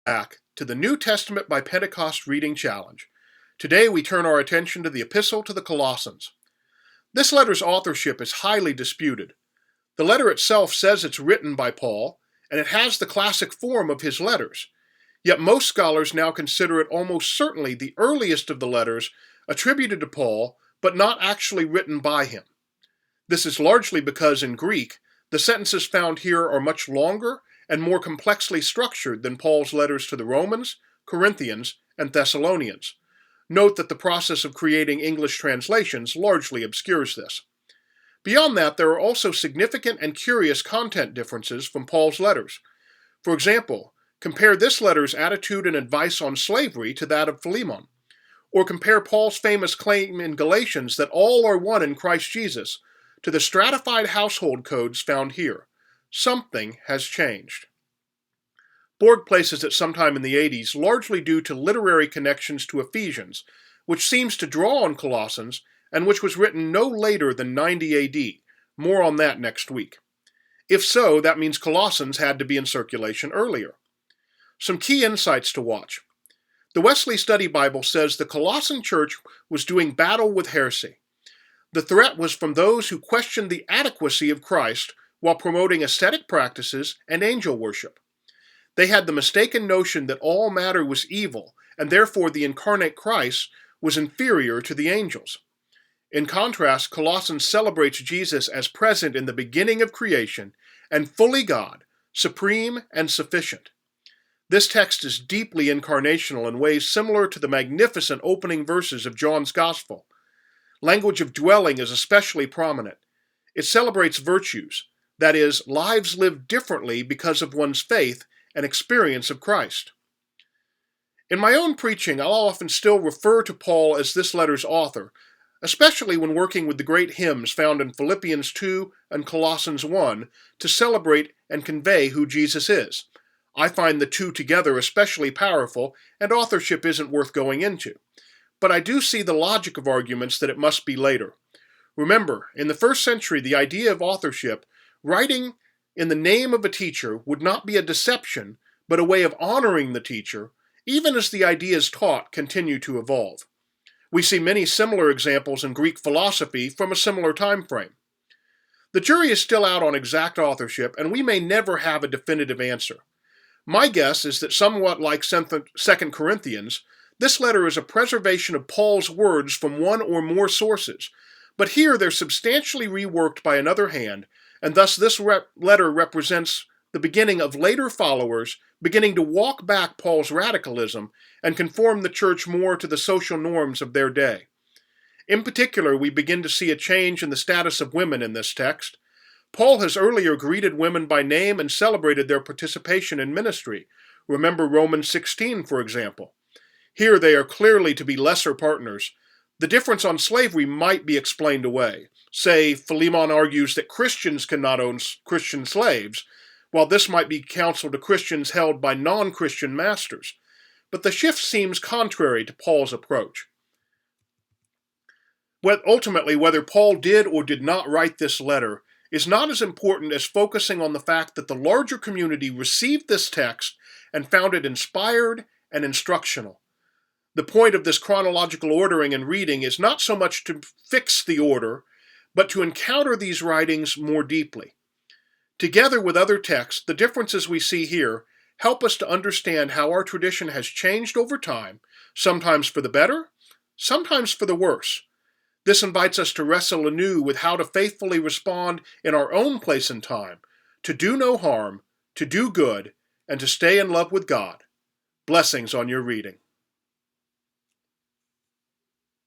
Back to the New Testament by Pentecost Reading Challenge. Today we turn our attention to the Epistle to the Colossians. This letter's authorship is highly disputed. The letter itself says it's written by Paul, and it has the classic form of his letters. Yet most scholars now consider it almost certainly the earliest of the letters attributed to Paul, but not actually written by him. This is largely because in Greek, the sentences found here are much longer and more complexly structured than Paul's letters to the Romans, Corinthians, and Thessalonians. Note that the process of creating English translations largely obscures this. Beyond that, there are also significant and curious content differences from Paul's letters. For example, compare this letter's attitude and advice on slavery to that of Philemon. Or compare Paul's famous claim in Galatians that all are one in Christ Jesus to the stratified household codes found here. Something has changed. Borg places it sometime in the 80s, largely due to literary connections to Ephesians, which seems to draw on Colossians, and which was written no later than 90 AD. More on that next week. If so, that means Colossians had to be in circulation earlier. Some key insights to watch. The Wesley Study Bible says the Colossian church was doing battle with heresy. The threat was from those who questioned the adequacy of Christ while promoting ascetic practices and angel worship. They had the mistaken notion that all matter was evil, and therefore the incarnate Christ was inferior to the angels. In contrast, Colossians celebrates Jesus as present in the beginning of creation and fully God, supreme and sufficient. This text is deeply incarnational in ways similar to the magnificent opening verses of John's Gospel. Language of dwelling is especially prominent. It celebrates virtues, that is, lives lived differently because of one's faith and experience of Christ. In my own preaching, I'll often still refer to Paul as this letter's author, especially when working with the great hymns found in Philippians 2 and Colossians 1 to celebrate and convey who Jesus is. I find the two together especially powerful, and authorship isn't worth going into. But I do see the logic of arguments that it must be later. Remember, in the first century, the idea of authorship, writing in the name of a teacher, would not be a deception, but a way of honoring the teacher, even as the ideas taught continue to evolve. We see many similar examples in Greek philosophy from a similar time frame. The jury is still out on exact authorship, and we may never have a definitive answer. My guess is that somewhat like 2 Corinthians, this letter is a preservation of Paul's words from one or more sources, but here they're substantially reworked by another hand, and thus this letter represents the beginning of later followers beginning to walk back Paul's radicalism and conform the church more to the social norms of their day. In particular, we begin to see a change in the status of women in this text. Paul has earlier greeted women by name and celebrated their participation in ministry. Remember Romans 16, for example. Here they are clearly to be lesser partners. The difference on slavery might be explained away. Say, Philemon argues that Christians cannot own Christian slaves, while this might be counsel to Christians held by non-Christian masters. But the shift seems contrary to Paul's approach. Ultimately, whether Paul did or did not write this letter is not as important as focusing on the fact that the larger community received this text and found it inspired and instructional. The point of this chronological ordering and reading is not so much to fix the order, but to encounter these writings more deeply. Together with other texts, the differences we see here help us to understand how our tradition has changed over time, sometimes for the better, sometimes for the worse. This invites us to wrestle anew with how to faithfully respond in our own place and time, to do no harm, to do good, and to stay in love with God. Blessings on your reading.